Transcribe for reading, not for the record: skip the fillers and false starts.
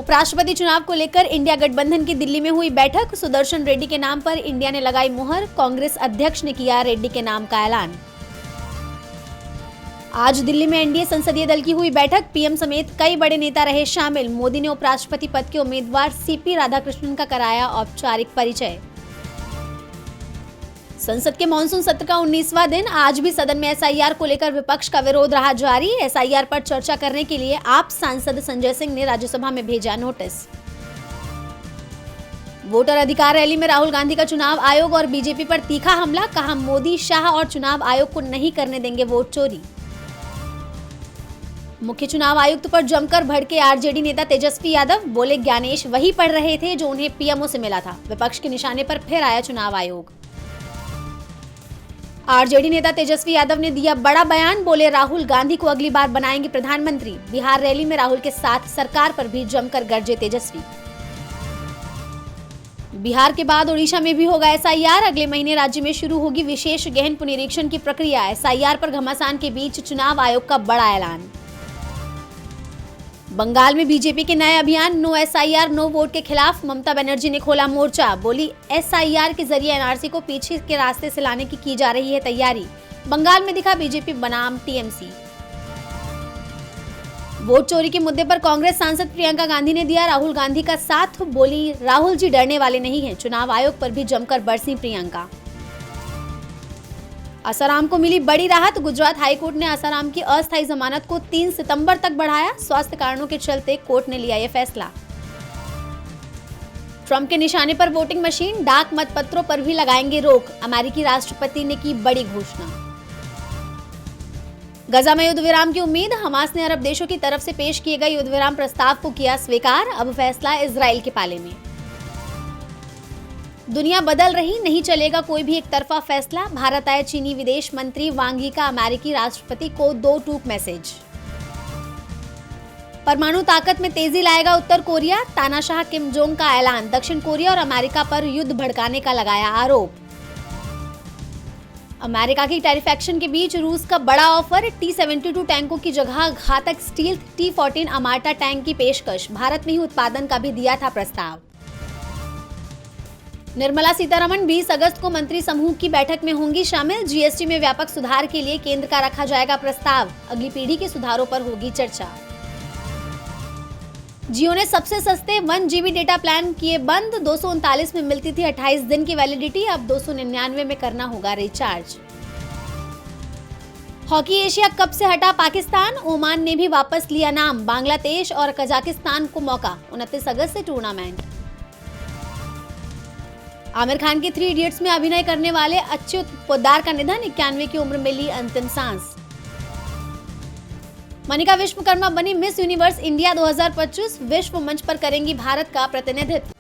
उपराष्ट्रपति चुनाव को लेकर इंडिया गठबंधन की दिल्ली में हुई बैठक। सुदर्शन रेड्डी के नाम पर इंडिया ने लगाई मुहर। कांग्रेस अध्यक्ष ने किया रेड्डी के नाम का ऐलान। आज दिल्ली में एनडीए संसदीय दल की हुई बैठक। पीएम समेत कई बड़े नेता रहे शामिल। मोदी ने उपराष्ट्रपति पद के उम्मीदवार सीपी राधाकृष्णन का कराया औपचारिक परिचय। संसद के मानसून सत्र का 19वां दिन। आज भी सदन में एसआईआर को लेकर विपक्ष का विरोध रहा जारी। एसआईआर पर चर्चा करने के लिए आप सांसद संजय सिंह ने राज्यसभा में भेजा नोटिस। वोटर अधिकार रैली में राहुल गांधी का चुनाव आयोग और बीजेपी पर तीखा हमला। कहा, मोदी, शाह और चुनाव आयोग को नहीं करने देंगे वोट चोरी। मुख्य चुनाव आयुक्त पर जमकर भड़के आरजेडी नेता तेजस्वी यादव। बोले, ज्ञानेश वही पढ़ रहे थे जो उन्हें पीएमओ से मिला था। विपक्ष के निशाने पर फिर आया चुनाव आयोग। आरजेडी नेता तेजस्वी यादव ने दिया बड़ा बयान। बोले, राहुल गांधी को अगली बार बनाएंगे प्रधानमंत्री। बिहार रैली में राहुल के साथ सरकार पर भी जमकर गरजे तेजस्वी। बिहार के बाद ओडिशा में भी होगा एसआईआर। अगले महीने राज्य में शुरू होगी विशेष गहन पुनरीक्षण की प्रक्रिया। एसआईआर पर घमासान के बीच चुनाव आयोग का बड़ा ऐलान। बंगाल में बीजेपी के नए अभियान नो एसआईआर नो वोट के खिलाफ ममता बनर्जी ने खोला मोर्चा। बोली, एसआईआर के जरिए एनआरसी को पीछे के रास्ते से लाने की जा रही है तैयारी। बंगाल में दिखा बीजेपी बनाम टीएमसी। वोट चोरी के मुद्दे पर कांग्रेस सांसद प्रियंका गांधी ने दिया राहुल गांधी का साथ। बोली, राहुल जी डरने वाले नहीं हैं। चुनाव आयोग पर भी जमकर बरसी प्रियंका। आसाराम को मिली बड़ी राहत। गुजरात हाईकोर्ट ने आसाराम की अस्थायी जमानत को 3 सितंबर तक बढ़ाया। स्वास्थ्य कारणों के चलते कोर्ट ने लिया यह फैसला। ट्रंप के निशाने पर वोटिंग मशीन। डाक मतपत्रों पर भी लगाएंगे रोक। अमेरिकी राष्ट्रपति ने की बड़ी घोषणा। गजा में युद्ध विराम की उम्मीद। हमास ने अरब देशों की तरफ से पेश किए गए युद्ध विराम प्रस्ताव को किया स्वीकार। अब फैसला इजराइल के पाले में। दुनिया बदल रही, नहीं चलेगा कोई भी एक तरफा फैसला। भारत आए चीनी विदेश मंत्री वांग यी का अमेरिकी राष्ट्रपति को 2 टूक मैसेज। परमाणु ताकत में तेजी लाएगा उत्तर कोरिया। तानाशाह किम जोंग का ऐलान। दक्षिण कोरिया और अमेरिका पर युद्ध भड़काने का लगाया आरोप। अमेरिका की टैरिफ एक्शन के बीच रूस का बड़ा ऑफर। T-72 टैंकों की जगह घातक स्टील्थ T-14 अमार्टा टैंक की पेशकश। भारत में ही उत्पादन का भी दिया था प्रस्ताव। निर्मला सीतारमण 20 अगस्त को मंत्री समूह की बैठक में होंगी शामिल। जीएसटी में व्यापक सुधार के लिए केंद्र का रखा जाएगा प्रस्ताव। अगली पीढ़ी के सुधारों पर होगी चर्चा। जियो ने सबसे सस्ते 1 GB डेटा प्लान किए बंद। 239 में मिलती थी 28 दिन की वैलिडिटी। अब 299 में करना होगा रिचार्ज। हॉकी एशिया कप से हटा पाकिस्तान। ओमान ने भी वापस लिया नाम। बांग्लादेश और कजाकिस्तान को मौका। 29 अगस्त से टूर्नामेंट। आमिर खान की 3 इडियट्स में अभिनय करने वाले अच्युत पोद्दार का निधन। 91 की उम्र में ली अंतिम सांस। मनिका विश्वकर्मा बनी मिस यूनिवर्स इंडिया 2025। विश्व मंच पर करेंगी भारत का प्रतिनिधित्व।